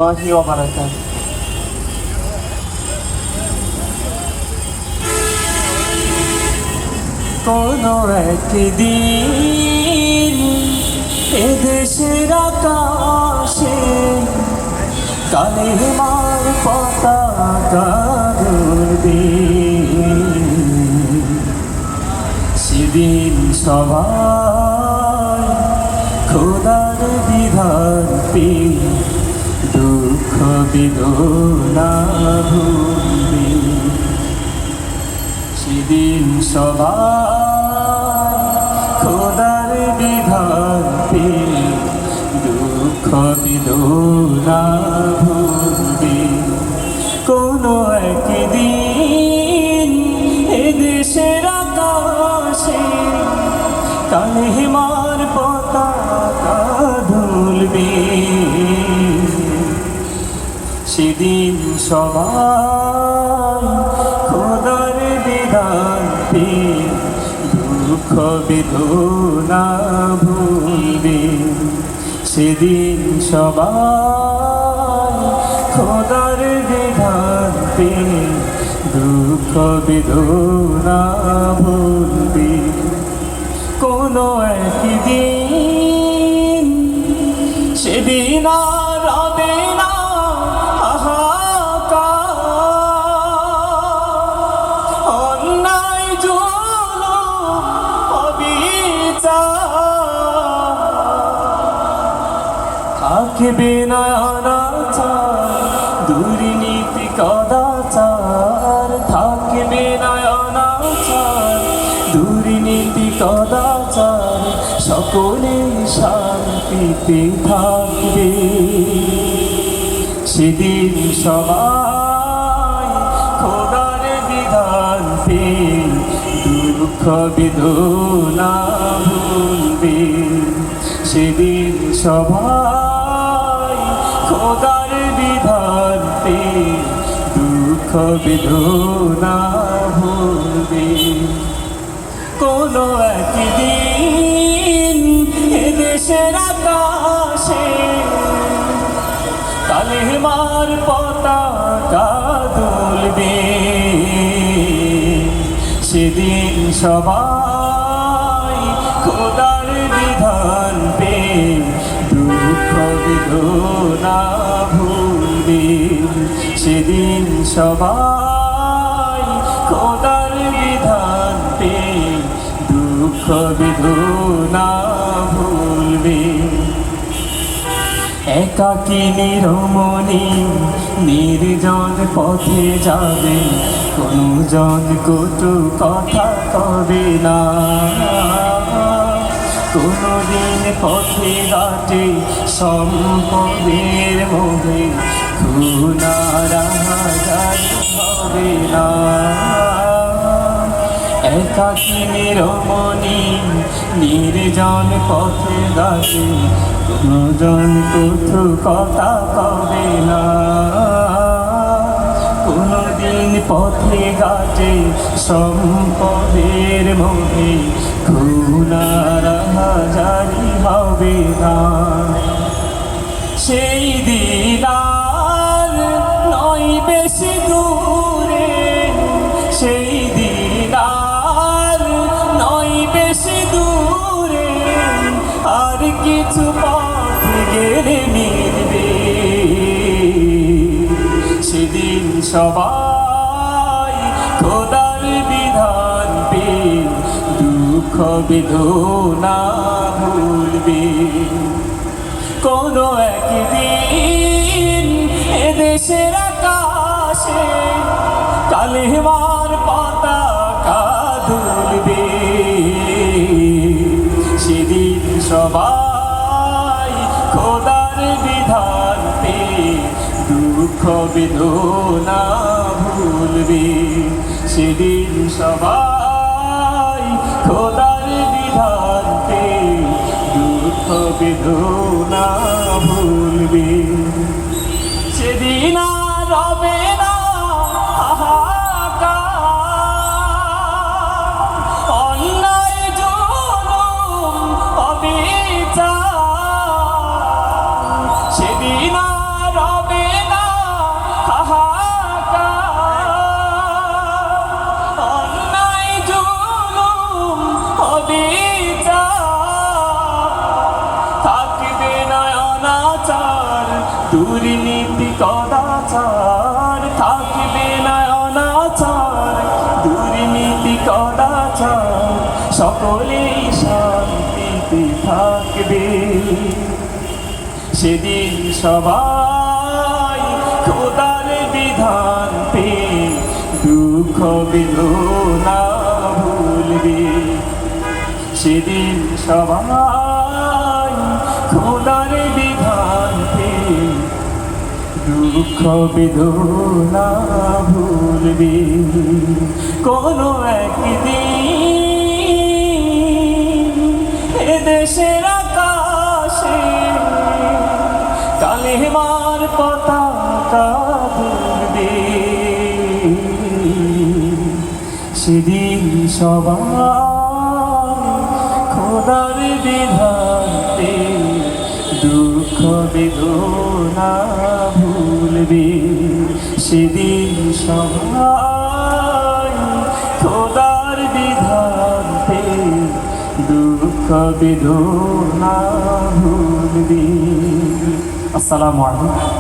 الله وبركاته কোনো একদিন এদেশের আকাশে কালেমার পতাকা উড়বে, সেদিন সবাই খোদার বিধান পেয়ে দুঃখ বেদনা ভুলবে। সেদিন সবাই খোদার বিধান পেয়ে দুঃখ বেদনা ভুলবে। কোনো একদিন এদেশের আকাশে কালেমার পতাকা দুলবে, সেদিন সবাই খোদার বিধান পেয়ে দুঃখ বেদনা ভুলবে। সেদিন সবাই খোদার বিধান পেয়ে দুঃখ বেদনা ভুলবে। কোনো একদিন সেদিন আর হবে না অন্যায় জুলুম অবিচার, থাকবে না অনাচার দুর্নীতি কদাচার, থাকবে না অনাচার দুর্নীতি কদাচার, সকলে শান্তিতে থাকবে। সেদিন সবাই খোদার বিধান পেয়ে দুঃখ বেদনা ভুলবে। সেদিন সবাই খোদার বিধান পেয়ে দুঃখ বেদনা ভুলবে। কোনো একদিন এদেশের আকাশে কালেমার পতাকা দুলবে, সেদিন সবাই খোদার বিধান পেয়ে দুঃখ বেদনা ভুলবে। সেদিন সবাই খোদার বিধান পেয়ে দুঃখ বেদনা ভুলবে। একাকী নিরমণি নির্জন পথে যাবে, কোনো জন কটু কথা কবে না। কোনদিন পথে ঘাটে সম্পদের মোহে খুনারাহাজারি হবে না। একাকী নিরমণি নির্জন পথে ঘাটে কোনো জন কটু কথা কবে না। কোনদিন পথে ঘাটে সম্পদের মোহে খুনারাহাজারি হবে না। সেই দিন আর নয় বেশি দূরে, সেই দিন আর নয় বেশি দূরে, আর কিছু পথ গেলে মিলবে। সেদিন সবাই খোদার বিধান পেয়ে দুঃখ বেদনা ভুলবে। কোনো একদিন এদেশের আকাশে কালেমার পতাকা দুলবে, সেদিন সবাই খোদার বিধান পেয়ে দুঃখ বেদনা ভুলবে। সেদিন সবাই খোদার বিধান পেয়ে দুঃখ বেদনা ভুলবে। সেদিন আর হবে না হাহাকার, অন্যায় জুলুম অবিচার, সেদিন আর হবে দুর্নীতি কদাচার থাকবে না অনাচার, দুর্নীতি কদাচার সকলেই শান্তিতে থাকবে। সেদিন সবাই খোদার বিধান পেয়ে দুঃখ বেদনা ভুলবে। সেদিন সবাই খোদার বিধান পেয়ে দুঃখ বেদনা ভুলবে। কোনো একদিন এদেশের আকাশে কালেমার পতাকা দুলবে। সেদিন সবাই খোদার বিধানে দুঃখ বেদনা ভুলবে। সেদিন সবাই খোদার বিধানে দুঃখ বেদনা ভুলবে। আসসালামু আলাইকুম।